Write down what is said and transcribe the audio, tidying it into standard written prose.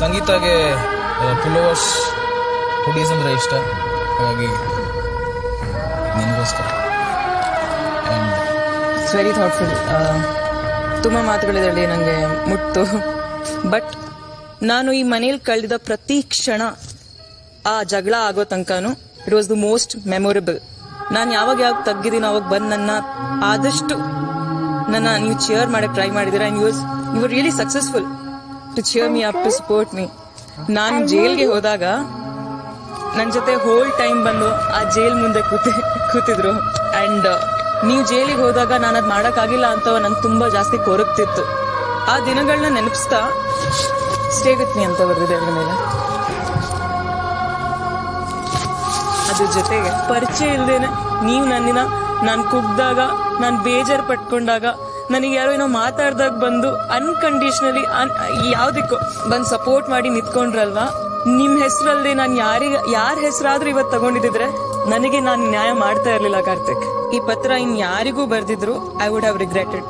ಸಂಗೀತಗೆ ಪುಲೋವರ್ಸ್ hoodies ಅಂದರೆ ಇಷ್ಟ, ಹಾಗಾಗಿ ನಿನಗೋಸ್ಕರ. It's very thoughtful. ತುಂಬ ಮಾತುಗಳಿದರಲ್ಲಿ ನನಗೆ ಮುಟ್ಟು. ಬಟ್ ನಾನು ಈ ಮನೇಲಿ ಕಳೆದ ಪ್ರತಿ ಕ್ಷಣ ಆ ಜಗಳ ಆಗೋ ತನಕನೂ it was the most memorable. ನಾನು ಯಾವಾಗ ತಗ್ಗಿದ್ದೀನೋ ಅವಾಗ ಬಂದು ನನ್ನ ಆದಷ್ಟು ನೀವು ಚಿಯರ್ ಮಾಡಕ್ಕೆ ಟ್ರೈ ಮಾಡಿದ್ದೀರಾ. And you were really successful to cheer me up, to support me. ನಾನು ಜೈಲ್ಗೆ ಹೋದಾಗ ನನ್ನ ಜೊತೆ ಹೋಲ್ ಟೈಮ್ ಬಂದು ಆ ಜೈಲ್ ಮುಂದೆ ಕೂತಿದ್ರು. ಆ್ಯಂಡ್ ನೀವು ಜೈಲಿಗೆ ಹೋದಾಗ ನಾನು ಅದು ಮಾಡೋಕ್ಕಾಗಿಲ್ಲ ಅಂತ ನಂಗೆ ತುಂಬ ಜಾಸ್ತಿ ಕೊರಗ್ತಿತ್ತು. ಆ ದಿನಗಳನ್ನ ನೆನಪಿಸ್ತಾ ಸ್ಟೇ ವಿತ್ ಮೀ ಅಂತ ಬರೆದಿದೆ ಅದ್ರ ಮೇಲೆ. ಅದ್ರ ಜೊತೆಗೆ ಪರಿಚಯ ಇಲ್ಲದೇನೆ ನೀವು ನನ್ನಿನ ನಾನು ಕುಗ್ದಾಗ, ನಾನು ಬೇಜಾರು ಪಟ್ಕೊಂಡಾಗ, ನನಗೆ ಯಾರೋ ಏನೋ ಮಾತಾಡ್ದಾಗ ಬಂದು ಅನ್ಕಂಡೀಷನಲಿ ಯಾವುದಕ್ಕೋ ಬಂದು ಸಪೋರ್ಟ್ ಮಾಡಿ ನಿಂತ್ಕೊಂಡ್ರಲ್ವಾ, ನಿಮ್ಮ ಹೆಸರಲ್ಲದೆ ನಾನು ಯಾರ ಹೆಸರಾದ್ರೂ ಇವತ್ತು ತಗೊಂಡಿದ್ರೆ ನನಗೆ ನಾನು ನ್ಯಾಯ ಮಾಡ್ತಾ ಇರಲಿಲ್ಲ ಕಾರ್ತಿಕ್. ಈ ಪತ್ರ ಇನ್ ಯಾರಿಗೂ ಬರ್ದಿದ್ರು ಐ ವುಡ್ ಹ್ಯಾವ್ ರಿಗ್ರೆಟೆಡ್.